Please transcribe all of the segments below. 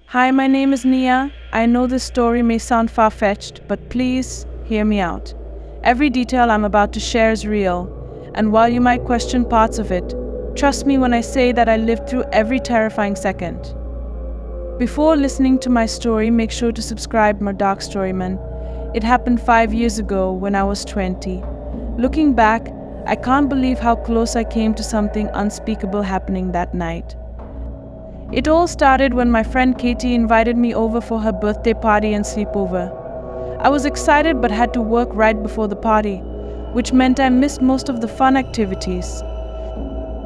Hi, my name is Nia. I know this story may sound far-fetched, but please hear me out. Every detail I'm about to share is real, and while you might question parts of it, trust me when I say that I lived through every terrifying second. Before listening to my story, make sure to subscribe MrDarkStoryMan. It happened 5 years ago when I was 20. Looking back, I can't believe how close I came to something unspeakable happening that night. It all started when my friend Katie invited me over for her birthday party and sleepover. I was excited but had to work right before the party, which meant I missed most of the fun activities.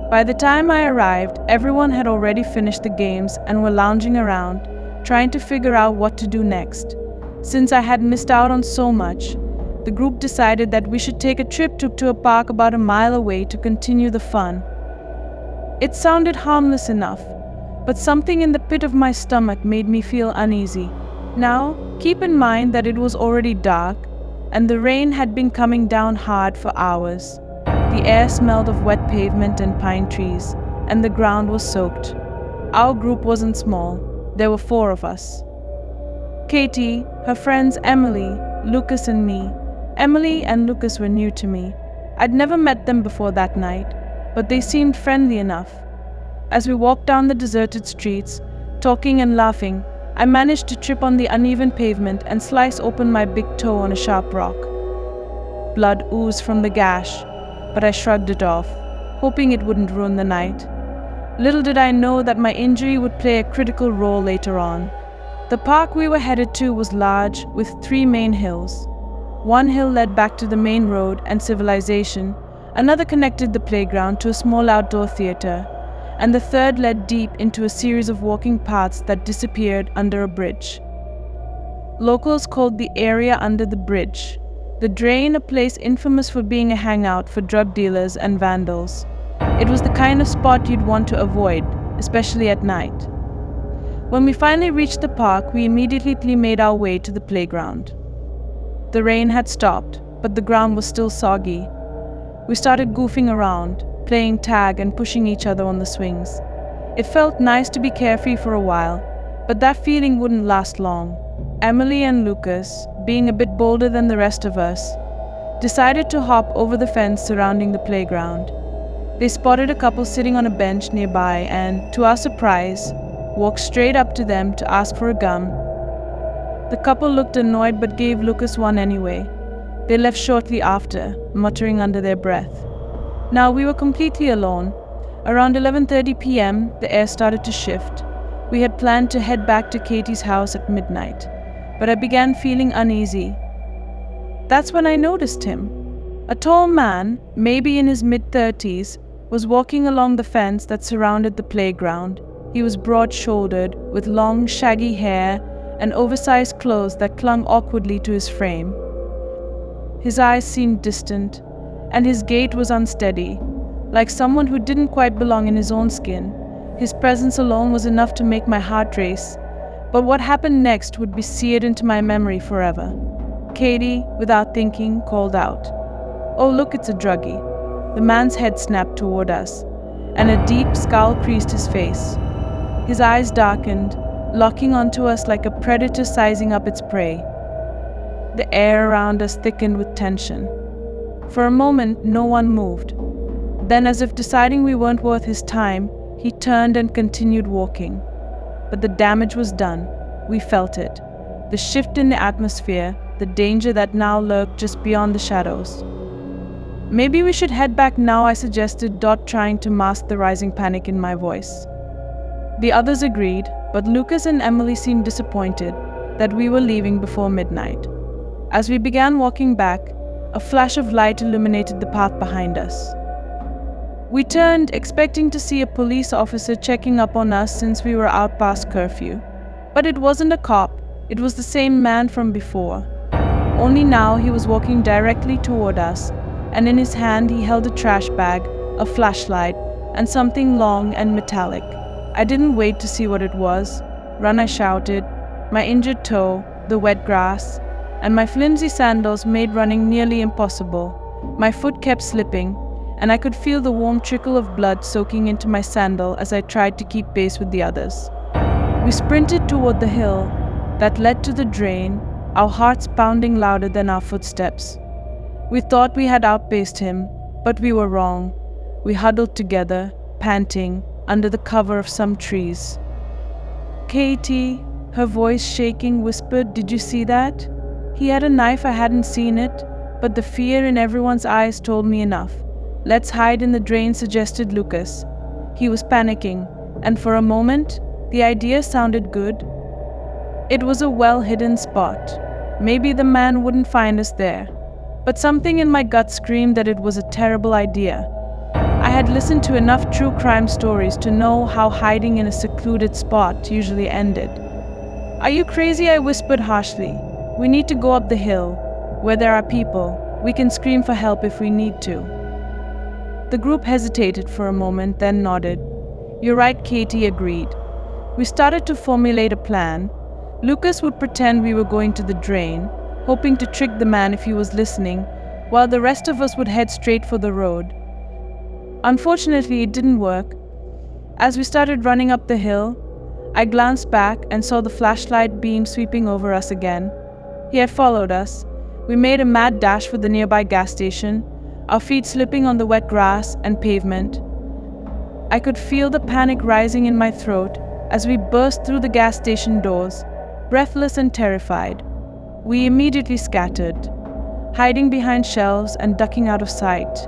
By the time I arrived, everyone had already finished the games and were lounging around, trying to figure out what to do next. Since I had missed out on so much, the group decided that we should take a trip to a park about a mile away to continue the fun. It sounded harmless enough, but something in the pit of my stomach made me feel uneasy. Now, keep in mind that it was already dark, and the rain had been coming down hard for hours. The air smelled of wet pavement and pine trees, and the ground was soaked. Our group wasn't small. There were 4 of us. Katie, her friends Emily, Lucas and me. Emily and Lucas were new to me. I'd never met them before that night, but they seemed friendly enough. As we walked down the deserted streets, talking and laughing, I managed to trip on the uneven pavement and slice open my big toe on a sharp rock. Blood oozed from the gash, but I shrugged it off, hoping it wouldn't ruin the night. Little did I know that my injury would play a critical role later on. The park we were headed to was large, with 3 main hills. One hill led back to the main road and civilization, another connected the playground to a small outdoor theater, and the third led deep into a series of walking paths that disappeared under a bridge. Locals called the area under the bridge the Drain, a place infamous for being a hangout for drug dealers and vandals. It was the kind of spot you'd want to avoid, especially at night. When we finally reached the park, we immediately made our way to the playground. The rain had stopped, but the ground was still soggy. We started goofing around, playing tag and pushing each other on the swings. It felt nice to be carefree for a while, but that feeling wouldn't last long. Emily and Lucas, being a bit bolder than the rest of us, decided to hop over the fence surrounding the playground. They spotted a couple sitting on a bench nearby and, to our surprise, walked straight up to them to ask for a gum. The couple looked annoyed but gave Lucas one anyway. They left shortly after, muttering under their breath. Now we were completely alone. Around 11:30 p.m., the air started to shift. We had planned to head back to Katie's house at midnight, but I began feeling uneasy. That's when I noticed him. A tall man, maybe in his mid-30s, was walking along the fence that surrounded the playground. He was broad-shouldered, with long, shaggy hair and oversized clothes that clung awkwardly to his frame. His eyes seemed distant, and his gait was unsteady, like someone who didn't quite belong in his own skin. His presence alone was enough to make my heart race, but what happened next would be seared into my memory forever. Katie, without thinking, called out, "Oh, look, it's a druggie." The man's head snapped toward us, and a deep scowl creased his face. His eyes darkened, locking onto us like a predator sizing up its prey. The air around us thickened with tension. For a moment, no one moved. Then, as if deciding we weren't worth his time, he turned and continued walking. But the damage was done. We felt it. The shift in the atmosphere, the danger that now lurked just beyond the shadows. "Maybe we should head back now," I suggested, trying to mask the rising panic in my voice. The others agreed, but Lucas and Emily seemed disappointed that we were leaving before midnight. As we began walking back, a flash of light illuminated the path behind us. We turned, expecting to see a police officer checking up on us since we were out past curfew. But it wasn't a cop, it was the same man from before. Only now he was walking directly toward us, and in his hand he held a trash bag, a flashlight, and something long and metallic. I didn't wait to see what it was. "Run," I shouted. My injured toe, the wet grass, and my flimsy sandals made running nearly impossible. My foot kept slipping, and I could feel the warm trickle of blood soaking into my sandal as I tried to keep pace with the others. We sprinted toward the hill that led to the drain, our hearts pounding louder than our footsteps. We thought we had outpaced him, but we were wrong. We huddled together, panting, under the cover of some trees. Katie, her voice shaking, whispered, "Did you see that?" He had a knife. I hadn't seen it, but the fear in everyone's eyes told me enough. "Let's hide in the drain," suggested Lucas. He was panicking, and for a moment, the idea sounded good. It was a well-hidden spot. Maybe the man wouldn't find us there. But something in my gut screamed that it was a terrible idea. I had listened to enough true crime stories to know how hiding in a secluded spot usually ended. "Are you crazy?" I whispered harshly. "We need to go up the hill, where there are people. We can scream for help if we need to." The group hesitated for a moment, then nodded. "You're right," Katie agreed. We started to formulate a plan. Lucas would pretend we were going to the drain, hoping to trick the man if he was listening, while the rest of us would head straight for the road. Unfortunately, it didn't work. As we started running up the hill, I glanced back and saw the flashlight beam sweeping over us again. He had followed us. We made a mad dash for the nearby gas station, our feet slipping on the wet grass and pavement. I could feel the panic rising in my throat as we burst through the gas station doors, breathless and terrified. We immediately scattered, hiding behind shelves and ducking out of sight.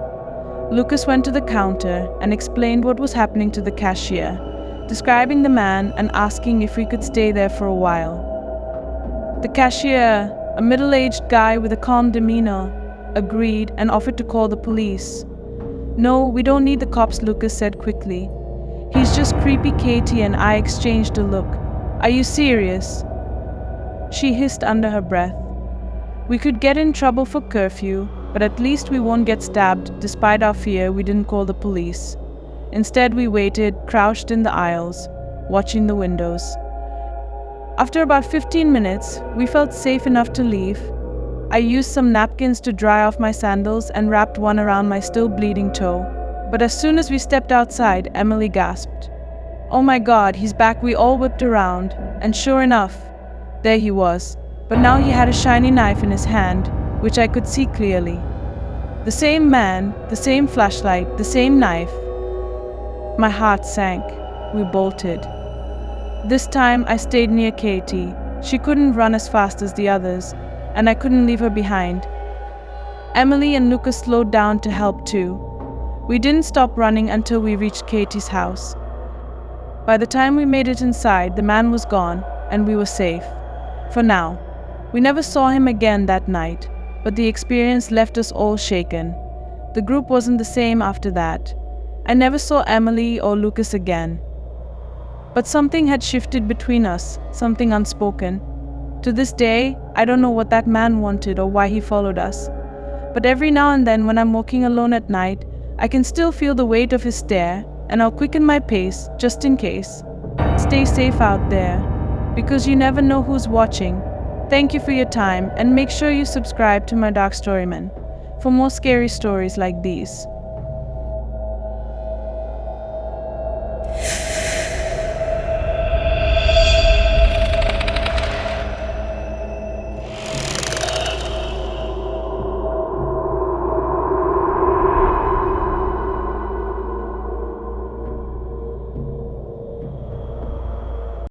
Lucas went to the counter and explained what was happening to the cashier, describing the man and asking if we could stay there for a while. The cashier, a middle-aged guy with a calm demeanor, agreed and offered to call the police. "No, we don't need the cops," Lucas said quickly. "He's just creepy." Katie and I exchanged a look. "Are you serious?" She hissed under her breath. "We could get in trouble for curfew, but at least we won't get stabbed." Despite our fear, we didn't call the police. Instead, we waited, crouched in the aisles, watching the windows. After about 15 minutes, we felt safe enough to leave. I used some napkins to dry off my sandals and wrapped one around my still bleeding toe. But as soon as we stepped outside, Emily gasped. "Oh my God, he's back!" We all whipped around, and sure enough, there he was. But now he had a shiny knife in his hand, which I could see clearly. The same man, the same flashlight, the same knife. My heart sank. We bolted. This time I stayed near Katie. She couldn't run as fast as the others, and I couldn't leave her behind. Emily and Lucas slowed down to help too. We didn't stop running until we reached Katie's house. By the time we made it inside, the man was gone, and we were safe. For now. We never saw him again that night, but the experience left us all shaken. The group wasn't the same after that. I never saw Emily or Lucas again. But something had shifted between us, something unspoken. To this day, I don't know what that man wanted or why he followed us. But every now and then when I'm walking alone at night, I can still feel the weight of his stare, and I'll quicken my pace just in case. Stay safe out there, because you never know who's watching. Thank you for your time, and make sure you subscribe to my Dark Storyman for more scary stories like these.